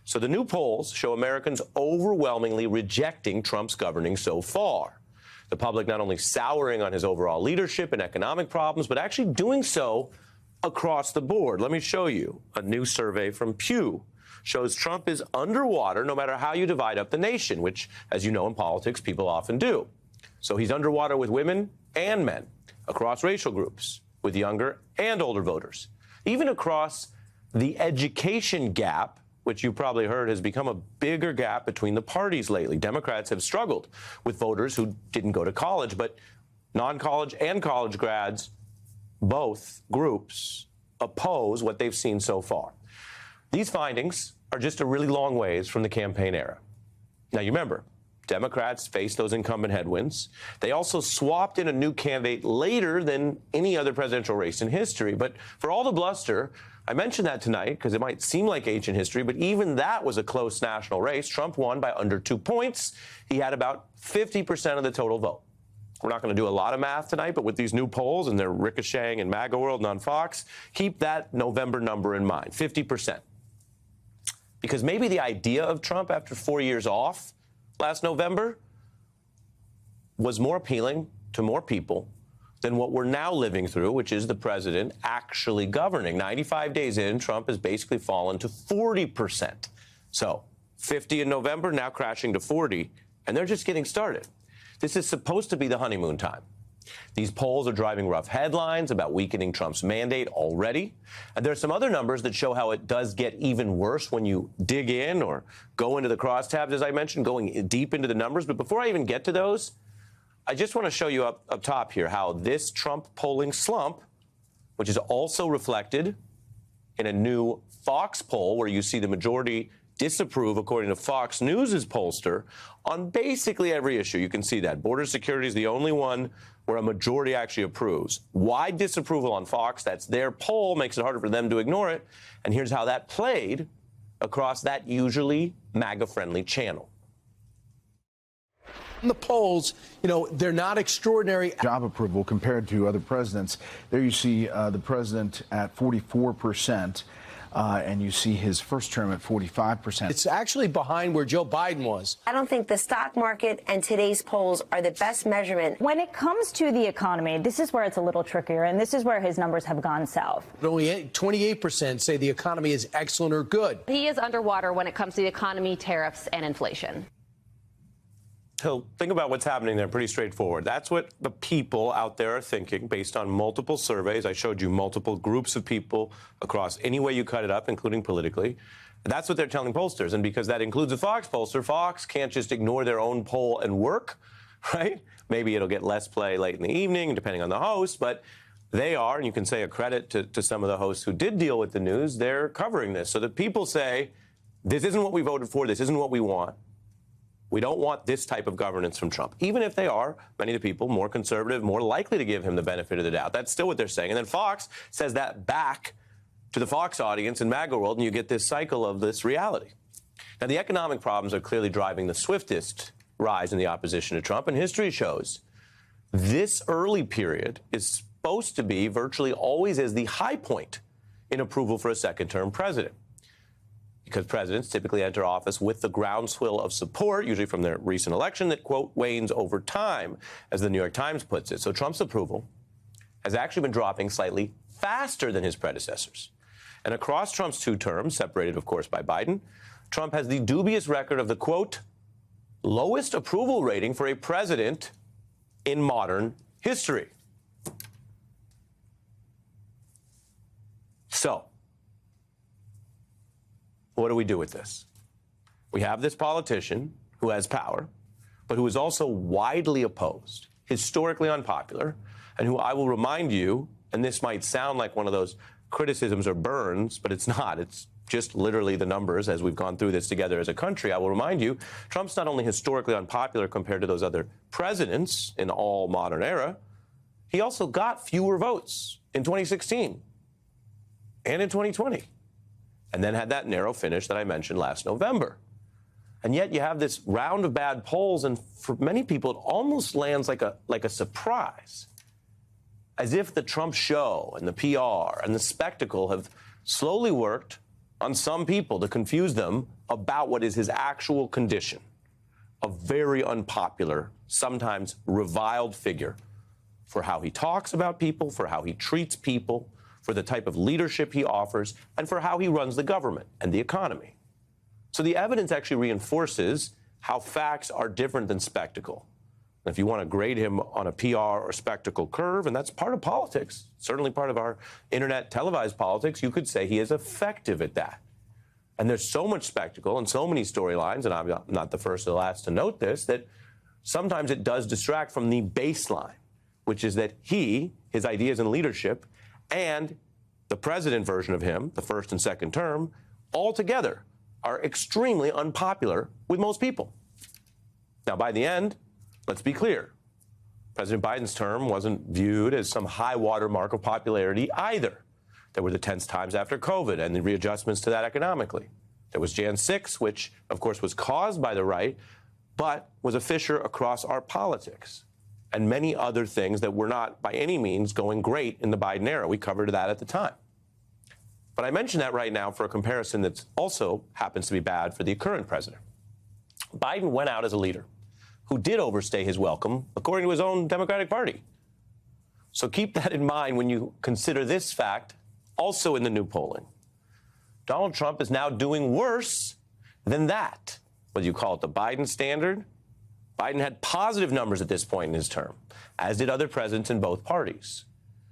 So the new polls show Americans overwhelmingly rejecting Trump's governing so far. The public not only souring on his overall leadership and economic problems, but actually doing so across the board. Let me show you. A new survey from Pew shows Trump is underwater no matter how you divide up the nation, which, as you know, in politics, people often do. So he's underwater with women and men, across racial groups, with younger and older voters, even across the education gap, which you probably heard has become a bigger gap between the parties lately. Democrats have struggled with voters who didn't go to college, but non-college and college grads, both groups, oppose what they've seen so far. These findings are just a really long ways from the campaign era. Now, you remember, Democrats faced those incumbent headwinds. They also swapped in a new candidate later than any other presidential race in history. But for all the bluster, I mentioned that tonight because it might seem like ancient history, but even that was a close national race. Trump won by under 2 points. He had about 50% of the total vote. We're not going to do a lot of math tonight, but with these new polls and they're ricocheting in MAGA World and on Fox, keep that November number in mind, 50%. Because maybe the idea of Trump after 4 years off last November was more appealing to more people than what we're now living through, which is the president actually governing. 95 days in, Trump has basically fallen to 40%. So 50 in November, now crashing to 40, and they're just getting started. This is supposed to be the honeymoon time. These polls are driving rough headlines about weakening Trump's mandate already. And there are some other numbers that show how it does get even worse when you dig in or go into the crosstabs, as I mentioned, going deep into the numbers. But before I even get to those, I just want to show you up top here how this Trump polling slump, which is also reflected in a new Fox poll where you see the majority disapprove, according to Fox News' pollster, on basically every issue. You can see that. Border security is the only one where a majority actually approves. Wide disapproval on Fox. That's their poll. Makes it harder for them to ignore it. And here's how that played across that usually MAGA-friendly channel. The polls, they're not extraordinary. Job approval compared to other presidents. There you see the president at 44%. And you see his first term at 45%. It's actually behind where Joe Biden was. I don't think the stock market and today's polls are the best measurement. When it comes to the economy, this is where it's a little trickier, and this is where his numbers have gone south. But only 28% say the economy is excellent or good. He is underwater when it comes to the economy, tariffs, and inflation. So think about what's happening there. Pretty straightforward. That's what the people out there are thinking based on multiple surveys. I showed you multiple groups of people across any way you cut it up, including politically. That's what they're telling pollsters. And because that includes a Fox pollster, Fox can't just ignore their own poll and work, right? Maybe it'll get less play late in the evening, depending on the host. But they are, and you can say a credit to some of the hosts who did deal with the news, they're covering this. So that people say, this isn't what we voted for, this isn't what we want. We don't want this type of governance from Trump, even if they are, many of the people, more conservative, more likely to give him the benefit of the doubt. That's still what they're saying. And then Fox says that back to the Fox audience in MAGA world, and you get this cycle of this reality. Now, the economic problems are clearly driving the swiftest rise in the opposition to Trump, and history shows this early period is supposed to be virtually always as the high point in approval for a second-term president. Because presidents typically enter office with the groundswell of support, usually from their recent election, that, quote, wanes over time, as the New York Times puts it. So Trump's approval has actually been dropping slightly faster than his predecessors. And across Trump's 2 terms, separated, of course, by Biden, Trump has the dubious record of the, quote, lowest approval rating for a president in modern history. So, what do we do with this? We have this politician who has power, but who is also widely opposed, historically unpopular, and who I will remind you, and this might sound like one of those criticisms or burns, but it's not. It's just literally the numbers as we've gone through this together as a country. I will remind you, Trump's not only historically unpopular compared to those other presidents in all modern era, he also got fewer votes in 2016 and in 2020. And then had that narrow finish that I mentioned last November. And yet you have this round of bad polls, and for many people, it almost lands like a surprise. As if the Trump show and the PR and the spectacle have slowly worked on some people to confuse them about what is his actual condition. A very unpopular, sometimes reviled figure for how he talks about people, for how he treats people, for the type of leadership he offers, and for how he runs the government and the economy. So the evidence actually reinforces how facts are different than spectacle. If you want to grade him on a PR or spectacle curve, and that's part of politics, certainly part of our internet televised politics, you could say he is effective at that. And there's so much spectacle and so many storylines, and I'm not the first or the last to note this, that sometimes it does distract from the baseline, which is that his ideas and leadership, and the president version of him, the first and second term, altogether are extremely unpopular with most people. Now, by the end, let's be clear. President Biden's term wasn't viewed as some high watermark of popularity either. There were the tense times after COVID and the readjustments to that economically. There was Jan 6, which, of course, was caused by the right, but was a fissure across our politics, and many other things that were not by any means going great in the Biden era. We covered that at the time. But I mention that right now for a comparison that also happens to be bad for the current president. Biden went out as a leader who did overstay his welcome, according to his own Democratic Party. So keep that in mind when you consider this fact, also in the new polling. Donald Trump is now doing worse than that. Whether you call it the Biden standard, Biden had positive numbers at this point in his term, as did other presidents in both parties.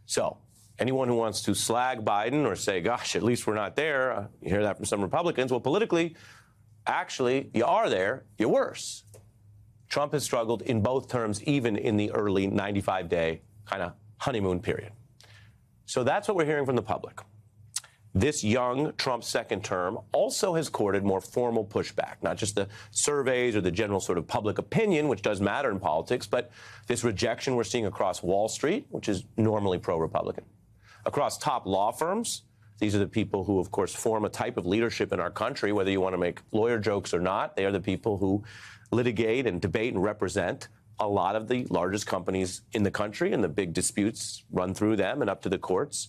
So anyone who wants to slag Biden or say, gosh, at least we're not there, you hear that from some Republicans, well, politically, actually, you are there, you're worse. Trump has struggled in both terms, even in the early 95-day kind of honeymoon period. So that's what we're hearing from the public. This young Trump second term also has courted more formal pushback, not just the surveys or the general sort of public opinion, which does matter in politics, but this rejection we're seeing across Wall Street, which is normally pro-Republican, across top law firms. These are the people who, of course, form a type of leadership in our country, whether you want to make lawyer jokes or not. They are the people who litigate and debate and represent a lot of the largest companies in the country, and the big disputes run through them and up to the courts.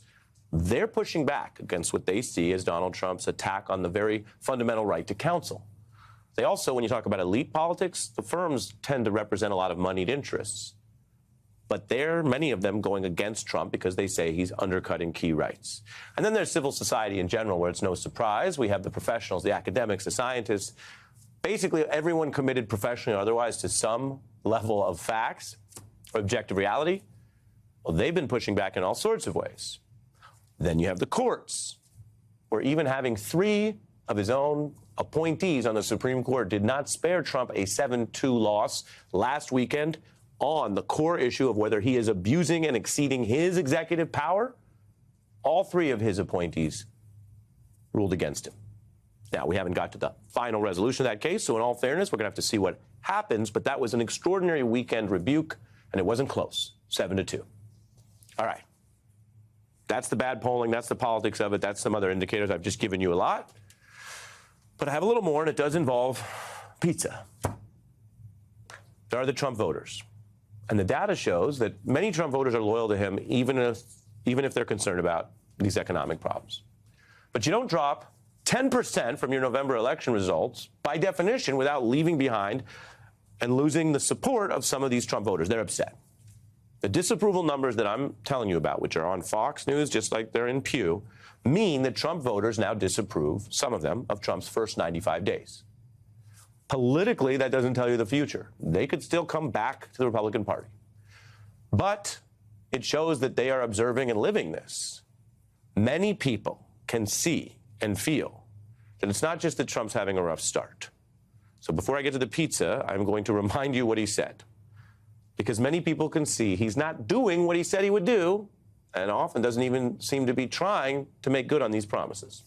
They're pushing back against what they see as Donald Trump's attack on the very fundamental right to counsel. They also, when you talk about elite politics, the firms tend to represent a lot of moneyed interests. But many of them going against Trump because they say he's undercutting key rights. And then there's civil society in general, where it's no surprise. We have the professionals, the academics, the scientists, basically everyone committed professionally or otherwise to some level of facts or objective reality. Well, they've been pushing back in all sorts of ways. Then you have the courts, where even having 3 of his own appointees on the Supreme Court did not spare Trump a 7-2 loss last weekend on the core issue of whether he is abusing and exceeding his executive power. All 3 of his appointees ruled against him. Now, we haven't got to the final resolution of that case, so in all fairness, we're going to have to see what happens, but that was an extraordinary weekend rebuke, and it wasn't close, 7-2. All right. That's the bad polling. That's the politics of it. That's some other indicators. I've just given you a lot. But I have a little more, and it does involve pizza. There are the Trump voters. And the data shows that many Trump voters are loyal to him, even if they're concerned about these economic problems. But you don't drop 10% from your November election results, by definition, without leaving behind and losing the support of some of these Trump voters. They're upset. The disapproval numbers that I'm telling you about, which are on Fox News, just like they're in Pew, mean that Trump voters now disapprove, some of them, of Trump's first 95 days. Politically, that doesn't tell you the future. They could still come back to the Republican Party. But it shows that they are observing and living this. Many people can see and feel that it's not just that Trump's having a rough start. So before I get to the pizza, I'm going to remind you what he said. Because many people can see he's not doing what he said he would do, and often doesn't even seem to be trying to make good on these promises.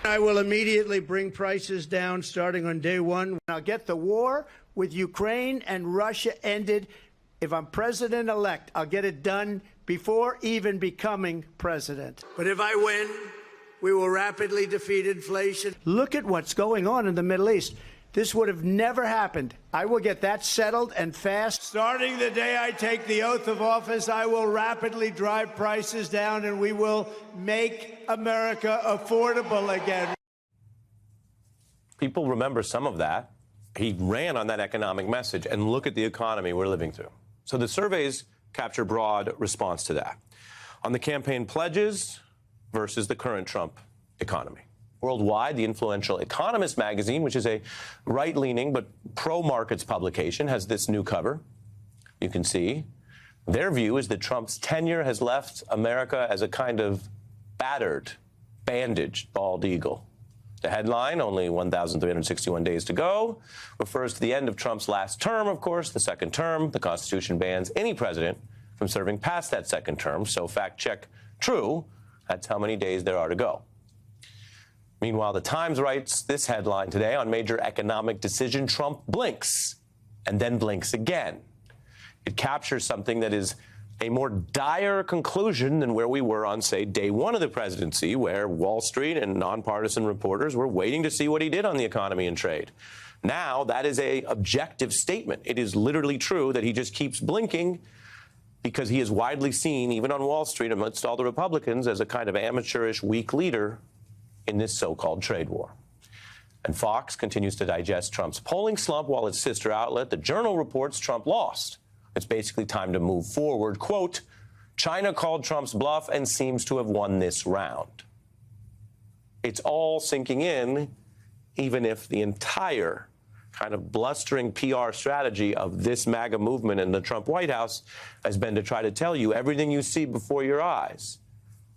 I will immediately bring prices down starting on day 1. I'll get the war with Ukraine and Russia ended. If I'm president-elect, I'll get it done before even becoming president. But if I win, we will rapidly defeat inflation. Look at what's going on in the Middle East. This would have never happened. I will get that settled and fast. Starting the day I take the oath of office, I will rapidly drive prices down, and we will make America affordable again. People remember some of that. He ran on that economic message, and look at the economy we're living through. So the surveys capture broad response to that. On the campaign pledges versus the current Trump economy. Worldwide, the influential Economist magazine, which is a right-leaning but pro-markets publication, has this new cover. You can see their view is that Trump's tenure has left America as a kind of battered, bandaged bald eagle. The headline, only 1,361 days to go, refers to the end of Trump's last term, of course, the second term. The Constitution bans any president from serving past that second term. So fact check, true. That's how many days there are to go. Meanwhile, the Times writes this headline today on major economic decision: Trump blinks and then blinks again. It captures something that is a more dire conclusion than where we were on, say, day one of the presidency, where Wall Street and nonpartisan reporters were waiting to see what he did on the economy and trade. Now, that is an objective statement. It is literally true that he just keeps blinking because he is widely seen, even on Wall Street, amidst all the Republicans, as a kind of amateurish, weak leader in this so-called trade war. And Fox continues to digest Trump's polling slump, while its sister outlet, The Journal, reports Trump lost. It's basically time to move forward. Quote, China called Trump's bluff and seems to have won this round. It's all sinking in, even if the entire kind of blustering PR strategy of this MAGA movement in the Trump White House has been to try to tell you everything you see before your eyes,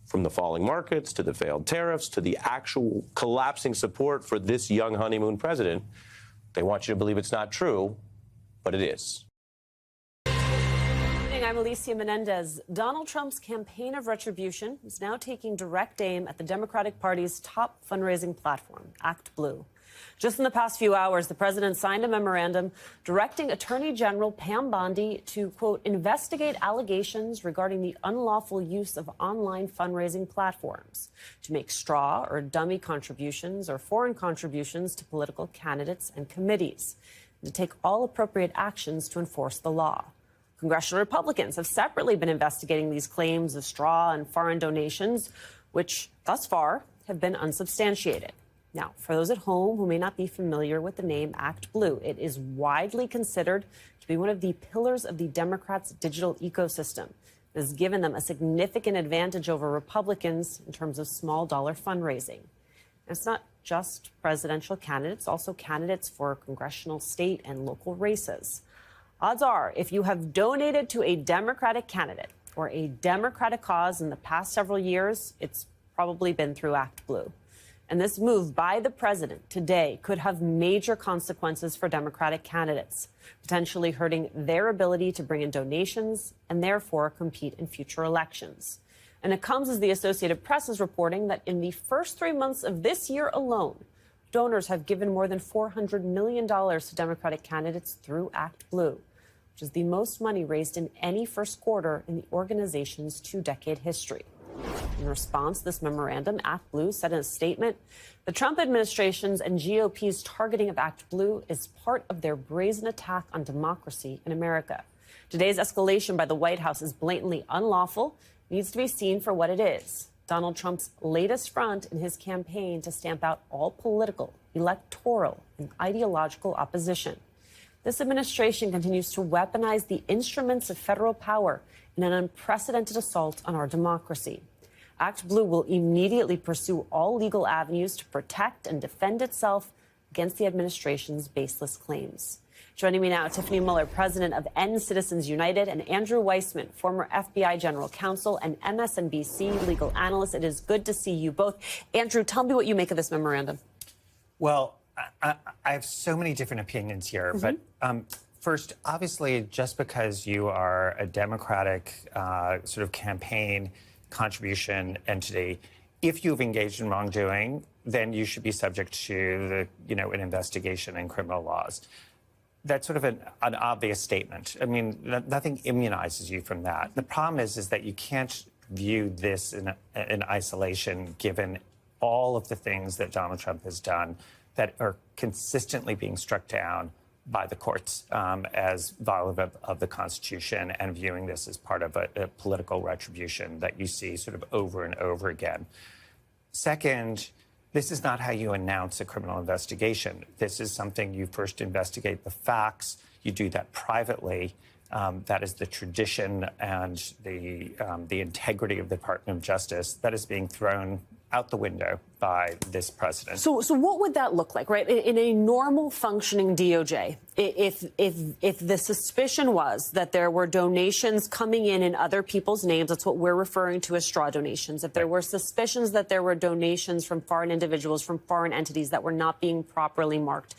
from the falling markets to the failed tariffs to the actual collapsing support for this young honeymoon president. They want you to believe it's not true, but it is. I'm Alicia Menendez. Donald Trump's campaign of retribution is now taking direct aim at the Democratic Party's top fundraising platform, Act Blue. Just in the past few hours, the president signed a memorandum directing Attorney General Pam Bondi to, quote, investigate allegations regarding the unlawful use of online fundraising platforms to make straw or dummy contributions or foreign contributions to political candidates and committees, and to take all appropriate actions to enforce the law. Congressional Republicans have separately been investigating these claims of straw and foreign donations, which thus far have been unsubstantiated. Now, for those at home who may not be familiar with the name Act Blue, it is widely considered to be one of the pillars of the Democrats' digital ecosystem. It has given them a significant advantage over Republicans in terms of small dollar fundraising. And it's not just presidential candidates, also candidates for congressional, state, and local races. Odds are, if you have donated to a Democratic candidate or a Democratic cause in the past several years, it's probably been through Act Blue. And this move by the president today could have major consequences for Democratic candidates, potentially hurting their ability to bring in donations and therefore compete in future elections. And it comes as the Associated Press is reporting that in the first 3 months of this year alone, donors have given more than $400 million to Democratic candidates through Act Blue, which is the most money raised in any first quarter in the organization's two-decade history. In response, this memorandum, Act Blue, said in a statement, the Trump administration's and GOP's targeting of Act Blue is part of their brazen attack on democracy in America. Today's escalation by the White House is blatantly unlawful, needs to be seen for what it is. Donald Trump's latest front in his campaign to stamp out all political, electoral, and ideological opposition. This administration continues to weaponize the instruments of federal power in an unprecedented assault on our democracy. Act Blue will immediately pursue all legal avenues to protect and defend itself against the administration's baseless claims. Joining me now, Tiffany Muller, president of End Citizens United, and Andrew Weissmann, former FBI general counsel and MSNBC legal analyst. It is good to see you both. Andrew, tell me what you make of this memorandum. Well, I have so many different opinions here. But first, obviously, just because you are a Democratic sort of campaign contribution entity, if you've engaged in wrongdoing, then you should be subject to an investigation and criminal laws. That's sort of an obvious statement. I mean, nothing immunizes you from that. The problem is that you can't view this in isolation, given all of the things that Donald Trump has done that are consistently being struck down by the courts as violative of the Constitution, and viewing this as part of a political retribution that you see sort of over and over again. Second, this is not how you announce a criminal investigation. This is something you first investigate the facts. You do that privately. That is the tradition and the integrity of the Department of Justice that is being thrown out the window by this president. So what would that look like, right? In a normal functioning DOJ, if the suspicion was that there were donations coming in other people's names, that's what we're referring to as straw donations. If there were suspicions that there were donations from foreign individuals, from foreign entities that were not being properly marked,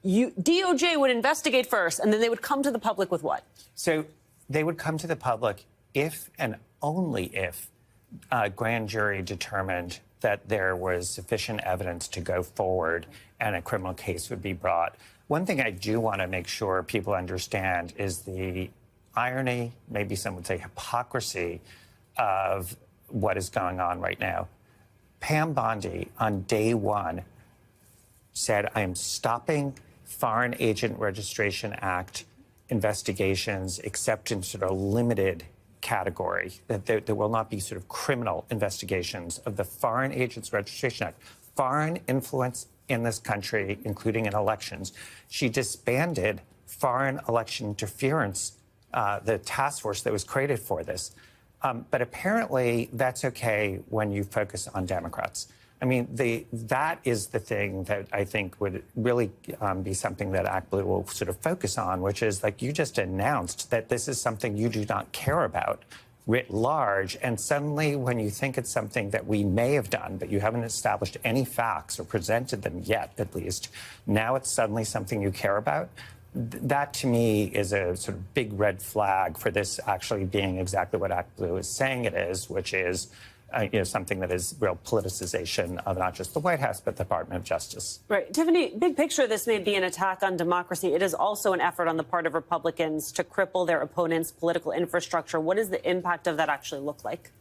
DOJ would investigate first, and then they would come to the public with what? So they would come to the public if and only if a grand jury determined that there was sufficient evidence to go forward and a criminal case would be brought. One thing I do want to make sure people understand is the irony, maybe some would say hypocrisy, of what is going on right now. Pam Bondi, on day one, said, I am stopping Foreign Agent Registration Act investigations except in sort of limited category, that there will not be sort of criminal investigations of the Foreign Agents Registration Act. Foreign influence in this country, including in elections. She disbanded foreign election interference, the task force that was created for this. But apparently that's okay when you focus on Democrats. I mean, that is the thing that I think would really be something that Act Blue will sort of focus on, which is like you just announced that this is something you do not care about writ large. And suddenly when you think it's something that we may have done, but you haven't established any facts or presented them yet, at least, now it's suddenly something you care about. That, to me, is a sort of big red flag for this actually being exactly what Act Blue is saying it is, which is something that is real politicization of not just the White House, but the Department of Justice. Right. Tiffany, big picture, this may be an attack on democracy. It is also an effort on the part of Republicans to cripple their opponents' political infrastructure. What does the impact of that actually look like?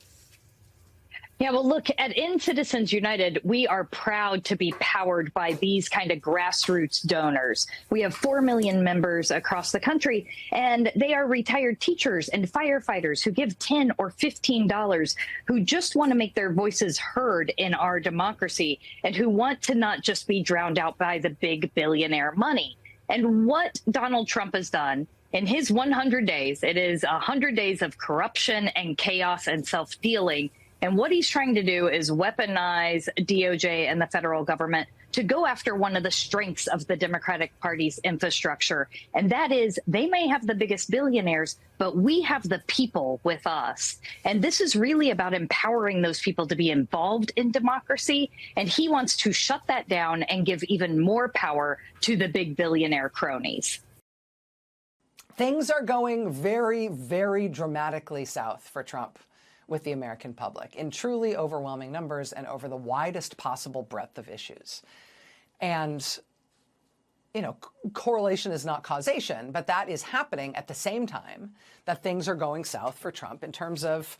Yeah, well, look, at In Citizens United, we are proud to be powered by these kind of grassroots donors. We have 4 million members across the country, and they are retired teachers and firefighters who give $10 or $15, who just want to make their voices heard in our democracy, and who want to not just be drowned out by the big billionaire money. And what Donald Trump has done in his 100 days, it is 100 days of corruption and chaos and self-dealing. And what he's trying to do is weaponize DOJ and the federal government to go after one of the strengths of the Democratic Party's infrastructure. And that is, they may have the biggest billionaires, but we have the people with us. And this is really about empowering those people to be involved in democracy. And he wants to shut that down and give even more power to the big billionaire cronies. Things are going very, very dramatically south for Trump with the American public in truly overwhelming numbers and over the widest possible breadth of issues. And, correlation is not causation, but that is happening at the same time that things are going south for Trump in terms of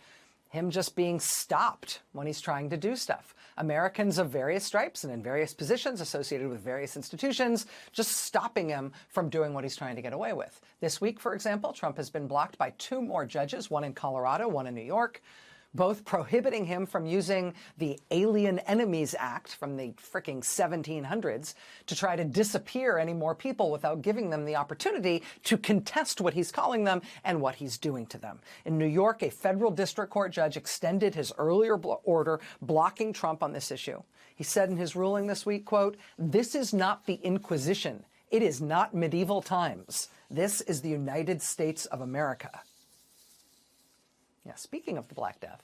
him just being stopped when he's trying to do stuff. Americans of various stripes and in various positions associated with various institutions just stopping him from doing what he's trying to get away with. This week, for example, Trump has been blocked by 2 more judges, one in Colorado, one in New York, both prohibiting him from using the Alien Enemies Act from the fricking 1700s to try to disappear any more people without giving them the opportunity to contest what he's calling them and what he's doing to them. In New York, a federal district court judge extended his earlier order blocking Trump on this issue. He said in his ruling this week, quote, "This is not the Inquisition. It is not medieval times. This is the United States of America." Yeah, speaking of the Black Death.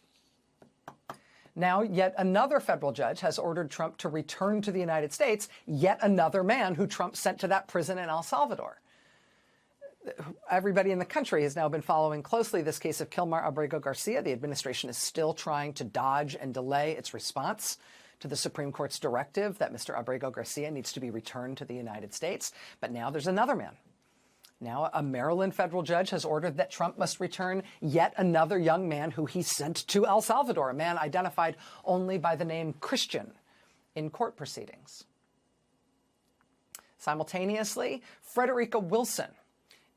Now, yet another federal judge has ordered Trump to return to the United States, yet another man who Trump sent to that prison in El Salvador. Everybody in the country has now been following closely this case of Kilmar Abrego Garcia. The administration is still trying to dodge and delay its response to the Supreme Court's directive that Mr. Abrego Garcia needs to be returned to the United States. But now there's another man. Now, a Maryland federal judge has ordered that Trump must return yet another young man who he sent to El Salvador, a man identified only by the name Christian in court proceedings. Simultaneously, Frederica Wilson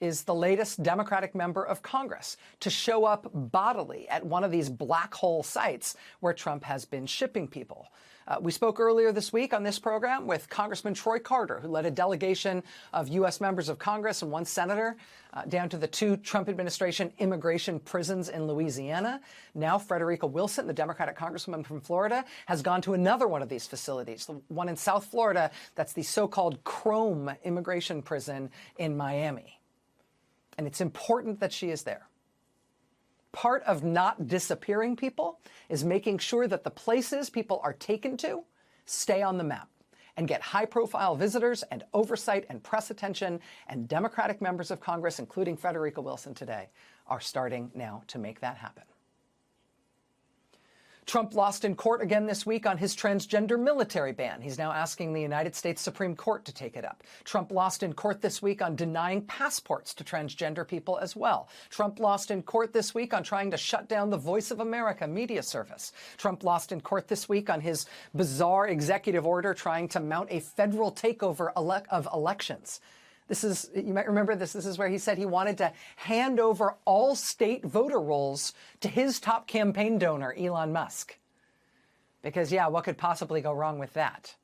is the latest Democratic member of Congress to show up bodily at one of these black hole sites where Trump has been shipping people. We spoke earlier this week on this program with Congressman Troy Carter, who led a delegation of U.S. members of Congress and one senator down to the 2 Trump administration immigration prisons in Louisiana. Now, Frederica Wilson, the Democratic congresswoman from Florida, has gone to another one of these facilities, the one in South Florida. That's the so-called Chrome immigration prison in Miami. And it's important that she is there. Part of not disappearing people is making sure that the places people are taken to stay on the map and get high-profile visitors and oversight and press attention. And Democratic members of Congress, including Frederica Wilson today, are starting now to make that happen. Trump lost in court again this week on his transgender military ban. He's now asking the United States Supreme Court to take it up. Trump lost in court this week on denying passports to transgender people as well. Trump lost in court this week on trying to shut down the Voice of America media service. Trump lost in court this week on his bizarre executive order trying to mount a federal takeover of elections. This is, you might remember this is where he said he wanted to hand over all state voter rolls to his top campaign donor, Elon Musk. Because, yeah, what could possibly go wrong with that?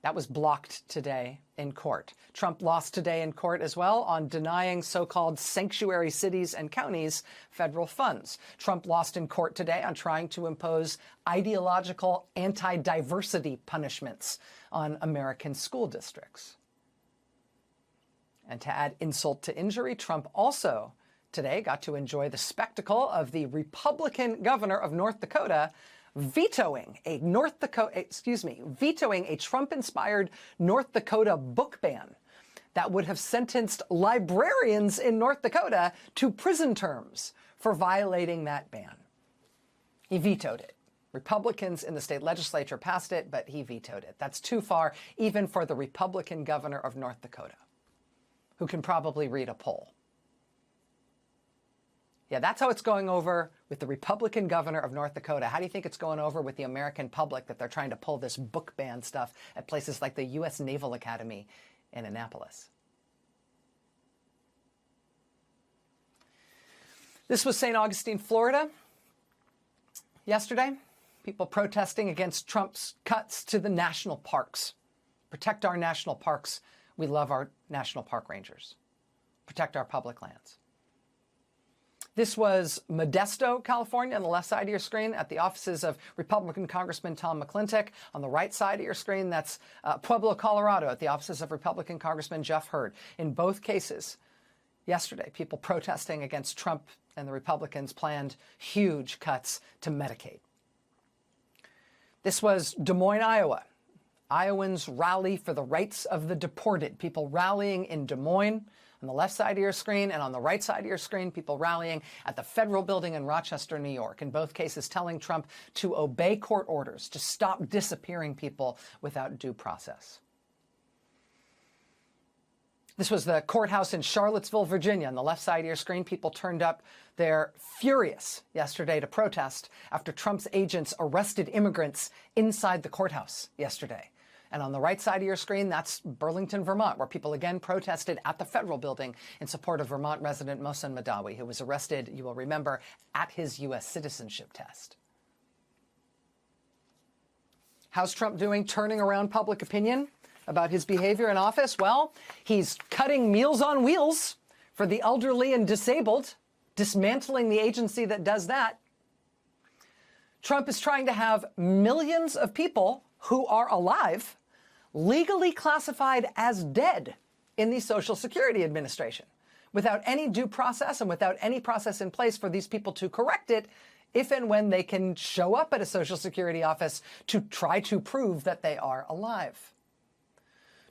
That was blocked today in court. Trump lost today in court as well on denying so-called sanctuary cities and counties federal funds. Trump lost in court today on trying to impose ideological anti-diversity punishments on American school districts. And to add insult to injury, Trump also today got to enjoy the spectacle of the Republican governor of North Dakota vetoing a Trump-inspired North Dakota book ban that would have sentenced librarians in North Dakota to prison terms for violating that ban. He vetoed it. Republicans in the state legislature passed it, but he vetoed it. That's too far, even for the Republican governor of North Dakota, who can probably read a poll. Yeah, that's how it's going over with the Republican governor of North Dakota. How do you think it's going over with the American public that they're trying to pull this book ban stuff at places like the U.S. Naval Academy in Annapolis? This was St. Augustine, Florida. Yesterday, people protesting against Trump's cuts to the national parks. Protect our national parks. We love our national park rangers. Protect our public lands. This was Modesto, California, on the left side of your screen at the offices of Republican Congressman Tom McClintock. On the right side of your screen, that's Pueblo, Colorado, at the offices of Republican Congressman Jeff Hurd. In both cases, yesterday, people protesting against Trump and the Republicans' planned huge cuts to Medicaid. This was Des Moines, Iowa. Iowans rally for the rights of the deported. People rallying in Des Moines on the left side of your screen, and on the right side of your screen, people rallying at the federal building in Rochester, New York. In both cases, telling Trump to obey court orders, to stop disappearing people without due process. This was the courthouse in Charlottesville, Virginia. On the left side of your screen, people turned up. They're furious yesterday to protest after Trump's agents arrested immigrants inside the courthouse yesterday. And on the right side of your screen, that's Burlington, Vermont, where people again protested at the federal building in support of Vermont resident Mohsen Madawi, who was arrested, you will remember, at his U.S. citizenship test. How's Trump doing turning around public opinion about his behavior in office? Well, he's cutting Meals on Wheels for the elderly and disabled, dismantling the agency that does that. Trump is trying to have millions of people who are alive legally classified as dead in the Social Security Administration without any due process and without any process in place for these people to correct it if and when they can show up at a Social Security office to try to prove that they are alive.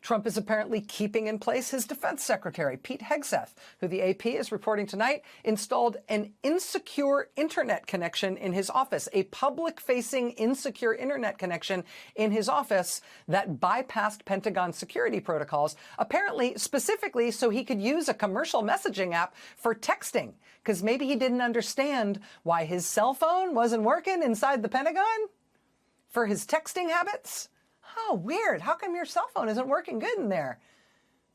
Trump is apparently keeping in place his defense secretary, Pete Hegseth, who the AP is reporting tonight installed an insecure internet connection in his office, a public-facing insecure internet connection in his office that bypassed Pentagon security protocols, apparently specifically so he could use a commercial messaging app for texting, because maybe he didn't understand why his cell phone wasn't working inside the Pentagon for his texting habits. oh, weird. How come your cell phone isn't working good in there?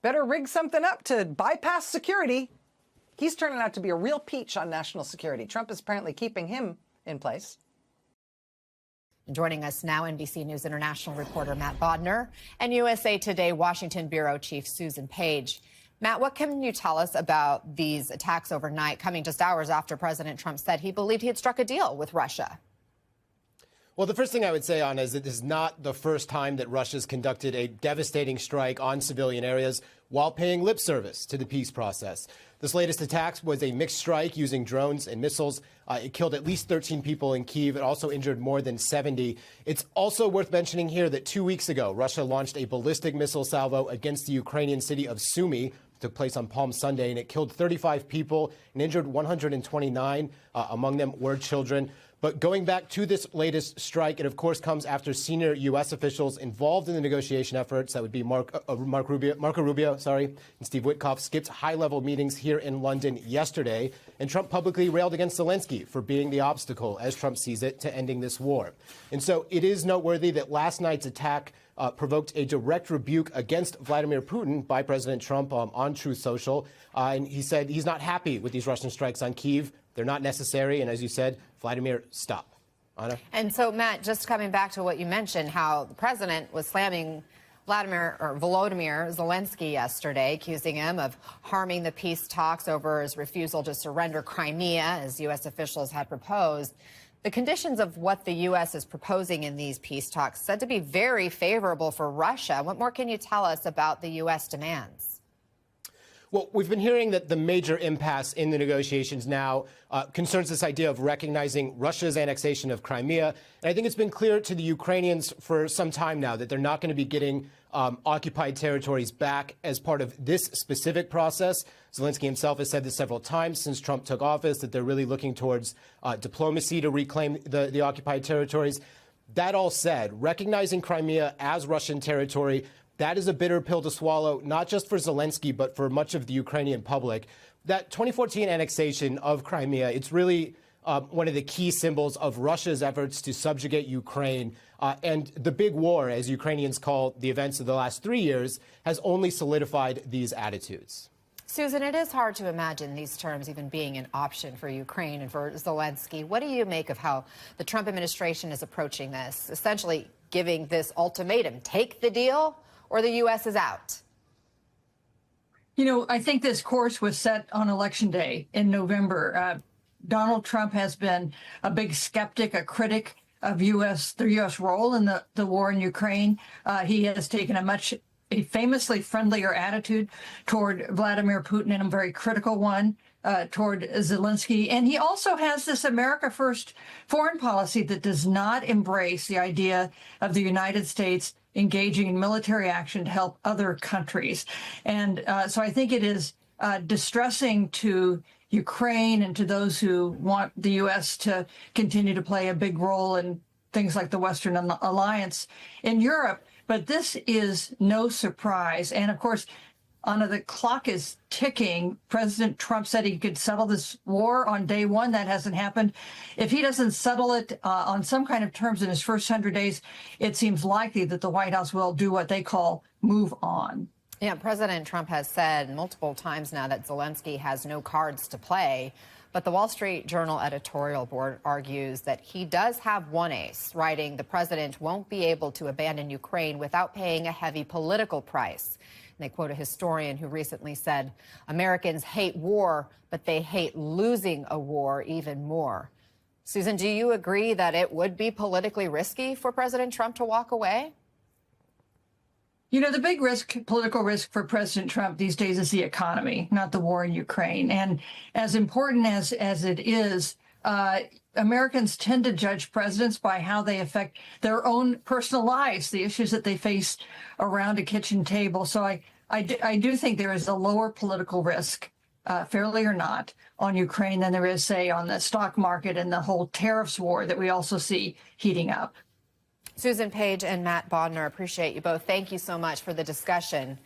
Better rig something up to bypass security. He's turning out to be a real peach on national security. Trump is apparently keeping him in place. Joining us now, NBC News international reporter Matt Bodner and USA Today Washington bureau chief Susan Page. Matt, what can you tell us about these attacks overnight, coming just hours after President Trump said he believed he had struck a deal with Russia? Well, the first thing I would say, Anna, is that this is not the first time that Russia's conducted a devastating strike on civilian areas while paying lip service to the peace process. This latest attack was a mixed strike using drones and missiles. It killed at least 13 people in Kyiv. It also injured more than 70. It's also worth mentioning here that 2 weeks ago, Russia launched a ballistic missile salvo against the Ukrainian city of Sumy. It took place on Palm Sunday, and it killed 35 people and injured 129. Among them were children. But going back to this latest strike, it of course comes after senior U.S. officials involved in the negotiation efforts, that would be Marco Rubio, and Steve Witkoff, skipped high-level meetings here in London yesterday. And Trump publicly railed against Zelensky for being the obstacle, as Trump sees it, to ending this war. And so it is noteworthy that last night's attack provoked a direct rebuke against Vladimir Putin by President Trump on Truth Social. And he said he's not happy with these Russian strikes on Kyiv. They're not necessary. And as you said, Vladimir, stop. Anna? And so, Matt, just coming back to what you mentioned, how the president was slamming Volodymyr Zelensky yesterday, accusing him of harming the peace talks over his refusal to surrender Crimea, as U.S. officials had proposed. The conditions of what the U.S. is proposing in these peace talks said to be very favorable for Russia. What more can you tell us about the U.S. demands? Well, we've been hearing that the major impasse in the negotiations now concerns this idea of recognizing Russia's annexation of Crimea. And I think it's been clear to the Ukrainians for some time now that they're not going to be getting occupied territories back as part of this specific process. Zelensky himself has said this several times since Trump took office, that they're really looking towards diplomacy to reclaim the occupied territories. That all said, recognizing Crimea as Russian territory, that is a bitter pill to swallow, not just for Zelensky, but for much of the Ukrainian public. That 2014 annexation of Crimea, it's really one of the key symbols of Russia's efforts to subjugate Ukraine. And the big war, as Ukrainians call the events of the last 3 years, has only solidified these attitudes. Susan, it is hard to imagine these terms even being an option for Ukraine and for Zelensky. What do you make of how the Trump administration is approaching this, essentially giving this ultimatum, take the deal or the U.S. is out? You know, I think this course was set on Election Day in November. Donald Trump has been a big skeptic, a critic of the U.S. role in the war in Ukraine. He has taken a famously friendlier attitude toward Vladimir Putin and a very critical one toward Zelensky. And he also has this America First foreign policy that does not embrace the idea of the United States engaging in military action to help other countries. And so I think it is distressing to Ukraine and to those who want the U.S. to continue to play a big role in things like the Western Alliance in Europe. But this is no surprise. And of course, Anna, the clock is ticking. President Trump said he could settle this war on day one. That hasn't happened. If he doesn't settle it on some kind of terms in his first 100 days, it seems likely that the White House will do what they call move on. Yeah, President Trump has said multiple times now that Zelensky has no cards to play. But the Wall Street Journal editorial board argues that he does have one ace, writing the president won't be able to abandon Ukraine without paying a heavy political price. And they quote a historian who recently said, Americans hate war, but they hate losing a war even more. Susan, do you agree that it would be politically risky for President Trump to walk away? You know, the big political risk for President Trump these days is the economy, not the war in Ukraine. And as important as it is, Americans tend to judge presidents by how they affect their own personal lives, the issues that they face around a kitchen table. So I do think there is a lower political risk, fairly or not, on Ukraine than there is, say, on the stock market and the whole tariffs war that we also see heating up. Susan Page and Matt Bodner, appreciate you both. Thank you so much for the discussion.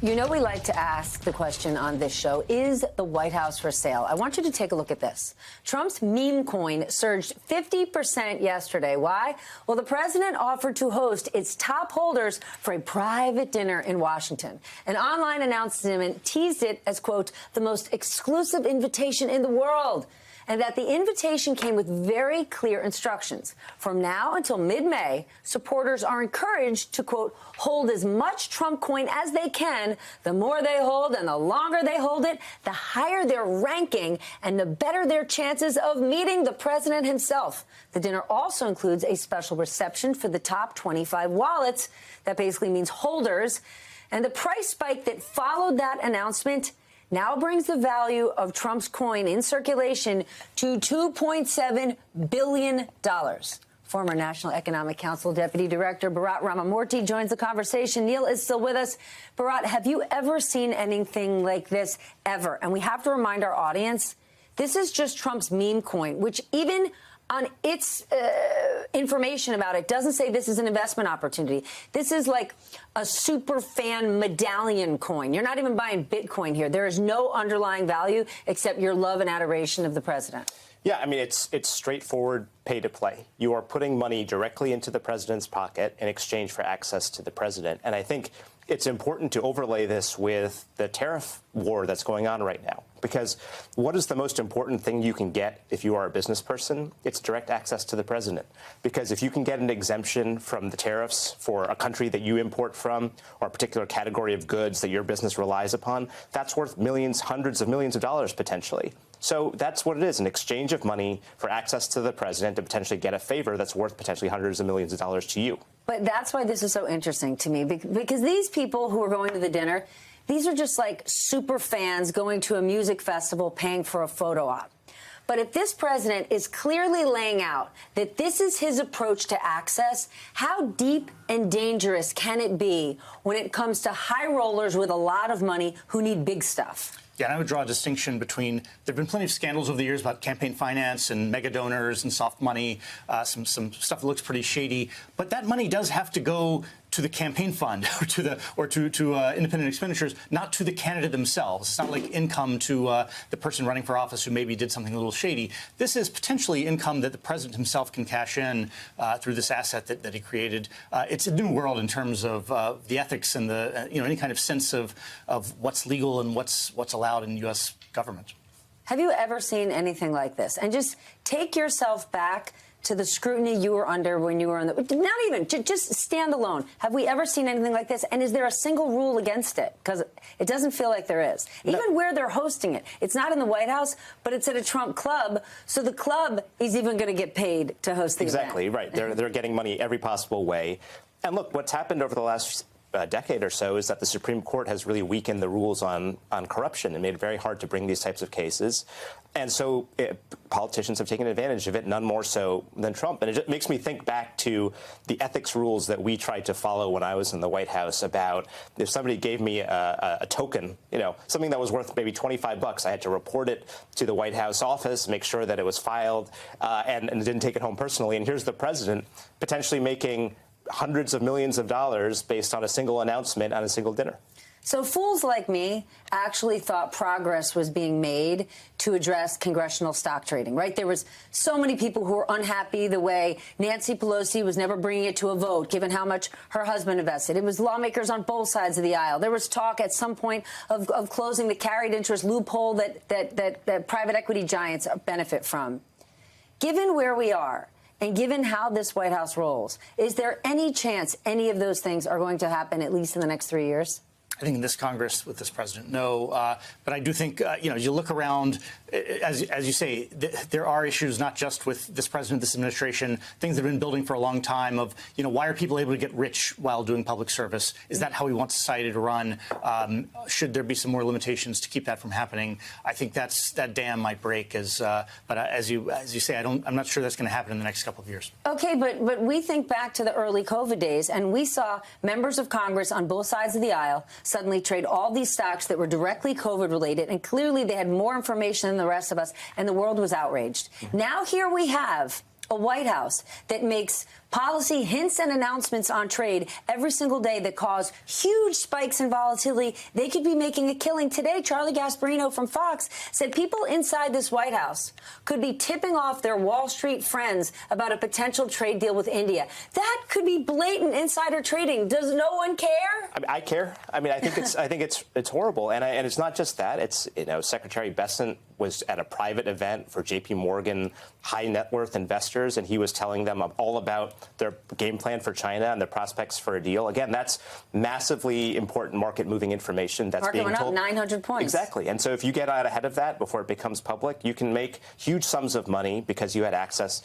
You know, we like to ask the question on this show, is the White House for sale? I want you to take a look at this. Trump's meme coin surged 50% yesterday. Why? Well, the president offered to host its top holders for a private dinner in Washington. An online announcement teased it as, quote, the most exclusive invitation in the world. And that the invitation came with very clear instructions. From now until mid-May, supporters are encouraged to, quote, hold as much Trump coin as they can. The more they hold and the longer they hold it, the higher their ranking and the better their chances of meeting the president himself. The dinner also includes a special reception for the top 25 wallets. That basically means holders. And the price spike that followed that announcement now brings the value of Trump's coin in circulation to $2.7 billion. Former National Economic Council Deputy Director Bharat Ramamurthy joins the conversation. Neil is still with us. Bharat, have you ever seen anything like this ever? And we have to remind our audience, this is just Trump's meme coin, which even on its information about it doesn't say this is an investment opportunity. This is like a super fan medallion coin. You're not even buying Bitcoin here. There is no underlying value except your love and adoration of the president. Yeah, I mean, it's straightforward pay to play. You are putting money directly into the president's pocket in exchange for access to the president. And I think it's important to overlay this with the tariff war that's going on right now. Because what is the most important thing you can get if you are a business person? It's direct access to the president. Because if you can get an exemption from the tariffs for a country that you import from or a particular category of goods that your business relies upon, that's worth millions, hundreds of millions of dollars potentially. So that's what it is, an exchange of money for access to the president to potentially get a favor that's worth potentially hundreds of millions of dollars to you. But that's why this is so interesting to me, because these people who are going to the dinner, these are just like super fans going to a music festival paying for a photo op. But if this president is clearly laying out that this is his approach to access, how deep and dangerous can it be when it comes to high rollers with a lot of money who need big stuff? Yeah, and I would draw a distinction between, there have been plenty of scandals over the years about campaign finance and mega donors and soft money, some stuff that looks pretty shady. But that money does have to go to the campaign fund or to independent expenditures, not to the candidate themselves. It's not like income to the person running for office who maybe did something a little shady. This is potentially income that the president himself can cash in through this asset that he created. It's a new world in terms of the ethics and the any kind of sense of what's legal and what's allowed in U.S. government. Have you ever seen anything like this? And just take yourself back to the scrutiny you were under when you were in the, not even, just stand alone. Have we ever seen anything like this? And is there a single rule against it? Because it doesn't feel like there is. Even where they're hosting it. It's not in the White House, but it's at a Trump club. So the club is even going to get paid to host the event. Exactly, right. They're getting money every possible way. And look, what's happened over the last decade or so is that the Supreme Court has really weakened the rules on corruption and made it very hard to bring these types of cases. And so politicians have taken advantage of it, none more so than Trump. And it just makes me think back to the ethics rules that we tried to follow when I was in the White House about if somebody gave me a token, something that was worth maybe $25, I had to report it to the White House office, make sure that it was filed, and didn't take it home personally. And here's the president potentially making hundreds of millions of dollars based on a single announcement on a single dinner. So fools like me actually thought progress was being made to address congressional stock trading, right? There was so many people who were unhappy the way Nancy Pelosi was never bringing it to a vote, given how much her husband invested. It was lawmakers on both sides of the aisle. There was talk at some point of closing the carried interest loophole that private equity giants benefit from. Given where we are, and given how this White House rolls, is there any chance any of those things are going to happen at least in the next 3 years? I think in this Congress with this president, no. But I do think, you look around, as you say, there are issues not just with this president, this administration, things that have been building for a long time of, why are people able to get rich while doing public service? Is that how we want society to run? Should there be some more limitations to keep that from happening? I think that dam might break. But as you say, I'm not sure that's going to happen in the next couple of years. Okay, but we think back to the early COVID days, and we saw members of Congress on both sides of the aisle suddenly trade all these stocks that were directly COVID related, and clearly they had more information than the rest of us, and the world was outraged. Now here we have a White House that makes Policy hints and announcements on trade every single day that cause huge spikes in volatility. They could be making a killing. Today, Charlie Gasparino from Fox said people inside this White House could be tipping off their Wall Street friends about a potential trade deal with India. That could be blatant insider trading. Does no one care? I care. I mean, I think it's horrible, and it's not just that. It's, you know, Secretary Bessent was at a private event for J.P. Morgan high net worth investors, and he was telling them all about their game plan for China and the prospects for a deal. Again, that's massively important market moving information that's Market being went told. Up 900 points. Exactly. And so if you get out ahead of that before it becomes public, you can make huge sums of money because you had access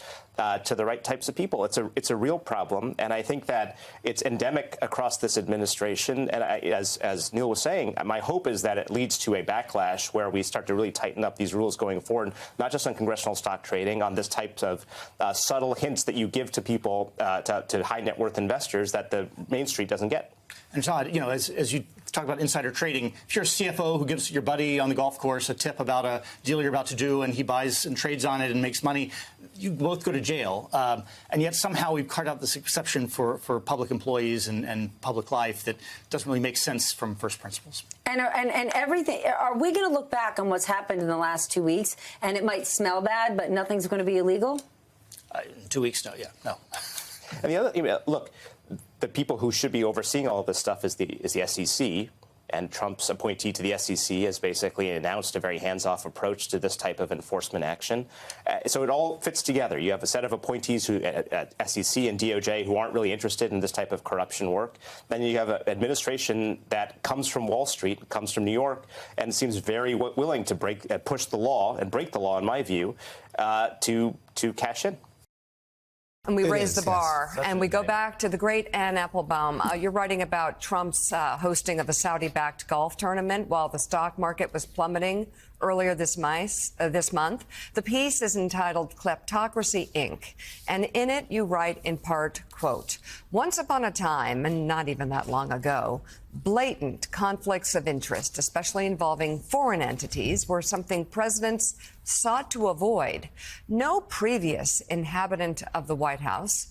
to the right types of people. It's a real problem, and I think that it's endemic across this administration. And as Neil was saying, my hope is that it leads to a backlash where we start to really tighten up these rules going forward, not just on congressional stock trading, on this type of subtle hints that you give to people, to high net worth investors that the Main Street doesn't get. And Todd, you know, as you talk about insider trading, if you're a CFO who gives your buddy on the golf course a tip about a deal you're about to do and he buys and trades on it and makes money, you both go to jail. And yet somehow we've carved out this exception for public employees and public life that doesn't really make sense from first principles. And everything, are we going to look back on what's happened in the last 2 weeks and it might smell bad, but nothing's going to be illegal? 2 weeks, no. And the other, look, the people who should be overseeing all of this stuff is the SEC, and Trump's appointee to the SEC has basically announced a very hands-off approach to this type of enforcement action. So it all fits together. You have a set of appointees at SEC and DOJ who aren't really interested in this type of corruption work. Then you have an administration that comes from Wall Street, comes from New York, and seems very willing to push the law and break the law, in my view, to cash in. And we raise the bar, and we go back to the great Anne Applebaum. You're writing about Trump's hosting of a Saudi-backed golf tournament while the stock market was plummeting earlier this month. The piece is entitled Kleptocracy, Inc., and in it you write in part, quote, "Once upon a time, and not even that long ago, blatant conflicts of interest, especially involving foreign entities, were something presidents sought to avoid. No previous inhabitant of the White House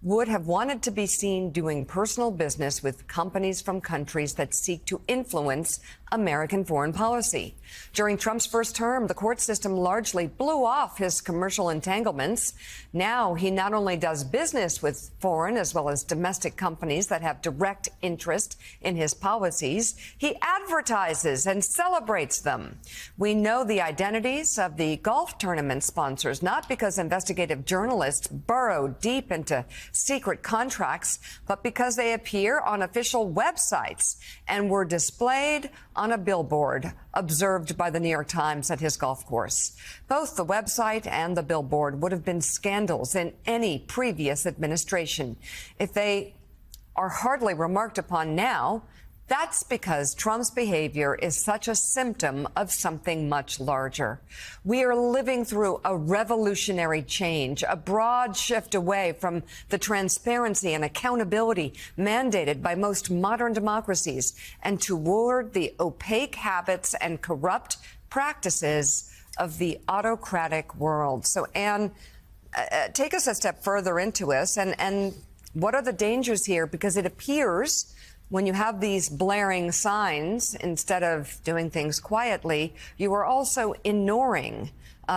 would have wanted to be seen doing personal business with companies from countries that seek to influence American foreign policy. During Trump's first term, the court system largely blew off his commercial entanglements. Now he not only does business with foreign as well as domestic companies that have direct interest in his policies, he advertises and celebrates them. We know the identities of the golf tournament sponsors, not because investigative journalists burrow deep into secret contracts, but because they appear on official websites and were displayed on a billboard observed by the New York Times at his golf course. Both the website and the billboard would have been scandals in any previous administration. If they are hardly remarked upon now, that's because Trump's behavior is such a symptom of something much larger. We are living through a revolutionary change, a broad shift away from the transparency and accountability mandated by most modern democracies and toward the opaque habits and corrupt practices of the autocratic world. So, Anne, take us a step further into this. And what are the dangers here? Because it appears when you have these blaring signs, instead of doing things quietly, you are also ignoring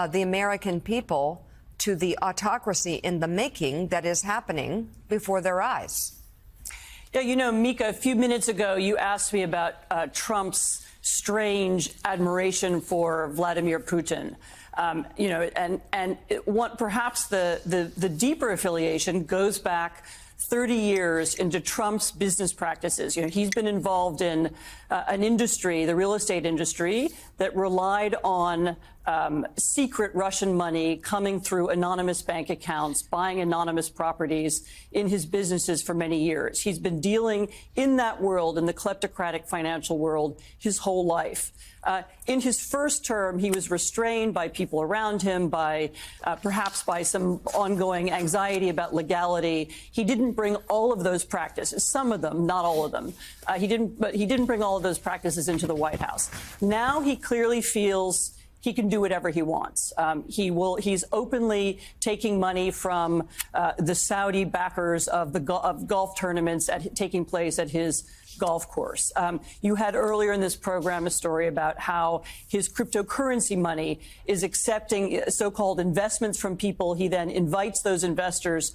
the American people to the autocracy in the making that is happening before their eyes. Yeah, you know, Mika, a few minutes ago, you asked me about Trump's strange admiration for Vladimir Putin. You know, and perhaps the deeper affiliation goes back 30 years into Trump's business practices. You know, he's been involved in an industry, the real estate industry, that relied on secret Russian money coming through anonymous bank accounts, buying anonymous properties in his businesses for many years. He's been dealing in that world, in the kleptocratic financial world, his whole life. In his first term, he was restrained by people around him, by perhaps by some ongoing anxiety about legality. He didn't bring all of those practices, some of them, not all of them. But he didn't bring all of those practices into the White House. Now he clearly feels he can do whatever he wants. He's openly taking money from the Saudi backers of golf tournaments taking place at his golf course. You had earlier in this program a story about how his cryptocurrency money is accepting so-called investments from people. He then invites those investors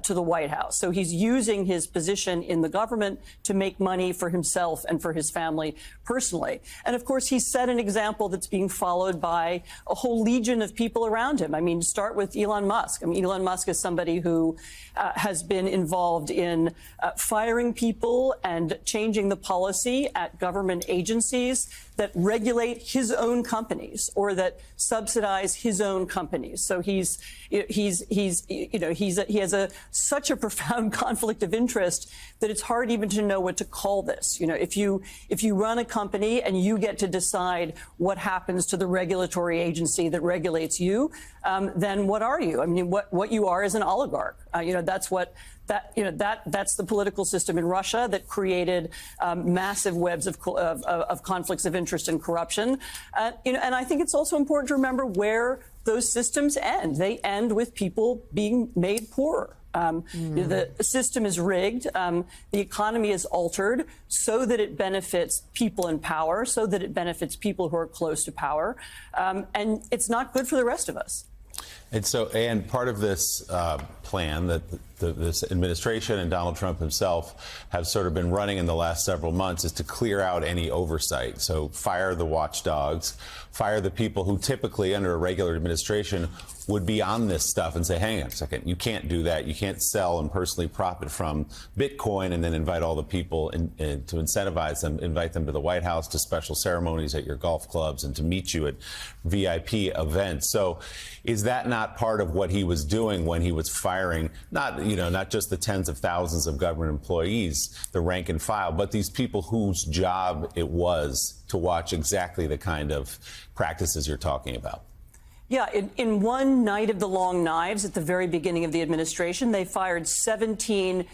to the White House. So he's using his position in the government to make money for himself and for his family personally. And of course, he's set an example that's being followed by a whole legion of people around him. I mean, start with Elon Musk. I mean, Elon Musk is somebody who has been involved in firing people and changing the policy at government agencies that regulate his own companies or that subsidize his own companies. So he has such a profound conflict of interest that it's hard even to know what to call this. You know, if you run a company and you get to decide what happens to the regulatory agency that regulates you, then what are you? I mean, what you are is an oligarch. That's the political system in Russia that created massive webs of conflicts of interest and corruption. And I think it's also important to remember where those systems end. They end with people being made poorer. The system is rigged. The economy is altered so that it benefits people in power, so that it benefits people who are close to power. And it's not good for the rest of us. And part of this plan that this administration and Donald Trump himself have sort of been running in the last several months is to clear out any oversight. So fire the watchdogs, fire the people who typically under a regular administration would be on this stuff and say, hang on a second, you can't do that. You can't sell and personally profit from Bitcoin and then invite all the people to incentivize them, invite them to the White House, to special ceremonies at your golf clubs and to meet you at VIP events. So is that not part of what he was doing when he was firing, not just the tens of thousands of government employees, the rank and file, but these people whose job it was to watch exactly the kind of practices you're talking about? Yeah, in one night of the long knives at the very beginning of the administration, they fired 17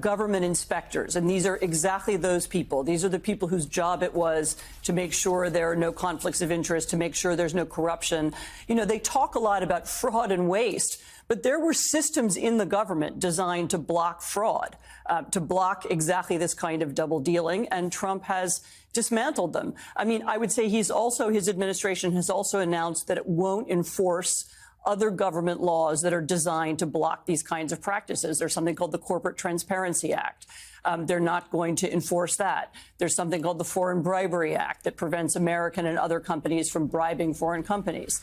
government inspectors. And these are exactly those people. These are the people whose job it was to make sure there are no conflicts of interest, to make sure there's no corruption. You know, they talk a lot about fraud and waste, but there were systems in the government designed to block fraud, to block exactly this kind of double dealing. And Trump has dismantled them. I mean, I would say his administration has also announced that it won't enforce other government laws that are designed to block these kinds of practices. There's something called the Corporate Transparency Act. They're not going to enforce that. There's something called the Foreign Bribery Act that prevents American and other companies from bribing foreign companies.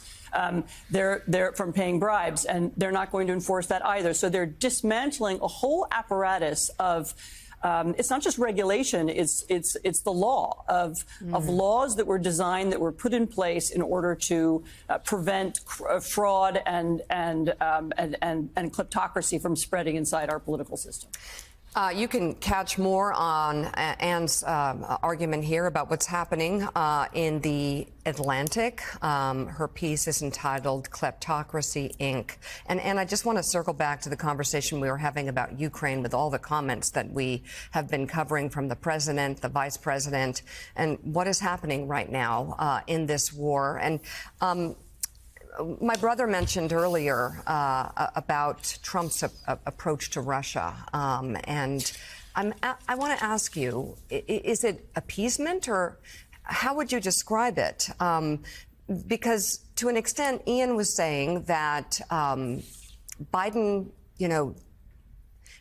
They're from paying bribes, and they're not going to enforce that either. So they're dismantling a whole apparatus of it's not just regulation, it's the law of laws that were designed, that were put in place in order to prevent fraud and kleptocracy from spreading inside our political system. You can catch more on Anne's argument here about what's happening in the Atlantic. Her piece is entitled Kleptocracy, Inc. And I just want to circle back to the conversation we were having about Ukraine with all the comments that we have been covering from the president, the vice president, and what is happening right now in this war. And my brother mentioned earlier about Trump's approach to Russia, and I want to ask you, is it appeasement, or how would you describe it? Because to an extent, Ian was saying that Biden,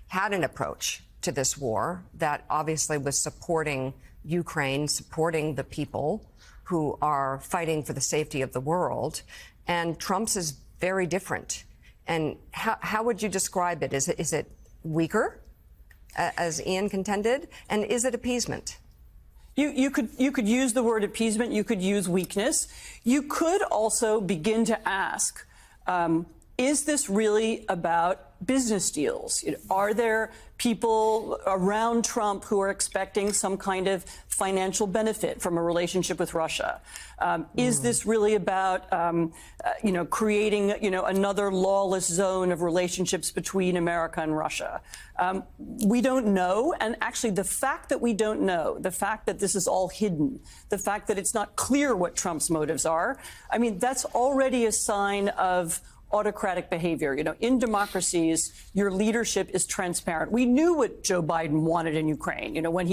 had an approach to this war that obviously was supporting Ukraine, supporting the people who are fighting for the safety of the world. And Trump's is very different. And how would you describe it? Is it weaker, as Ian contended? And is it appeasement? You could use the word appeasement. You could use weakness. You could also begin to ask, is this really about business deals? Are there people around Trump who are expecting some kind of financial benefit from a relationship with Russia? Is this really about, creating, another lawless zone of relationships between America and Russia? We don't know. And actually, the fact that we don't know, the fact that this is all hidden, the fact that it's not clear what Trump's motives are, I mean, that's already a sign of autocratic behavior. In democracies, your leadership is transparent. We knew what Joe Biden wanted in Ukraine. When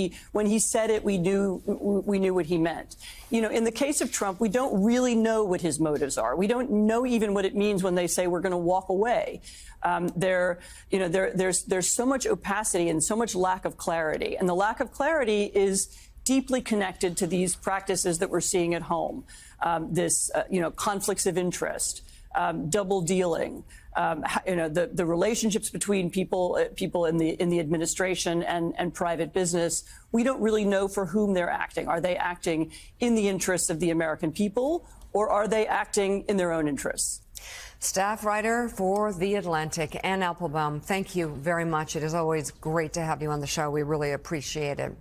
he said it, we knew what he meant. In the case of Trump, we don't really know what his motives are. We don't know even what it means when they say we're going to walk away. There's so much opacity and so much lack of clarity, and the lack of clarity is deeply connected to these practices that we're seeing at home. Conflicts of interest. Double dealing, the relationships between people in the administration and private business. We don't really know for whom they're acting. Are they acting in the interests of the American people, or are they acting in their own interests? Staff writer for The Atlantic, Ann Applebaum, thank you very much. It is always great to have you on the show. We really appreciate it.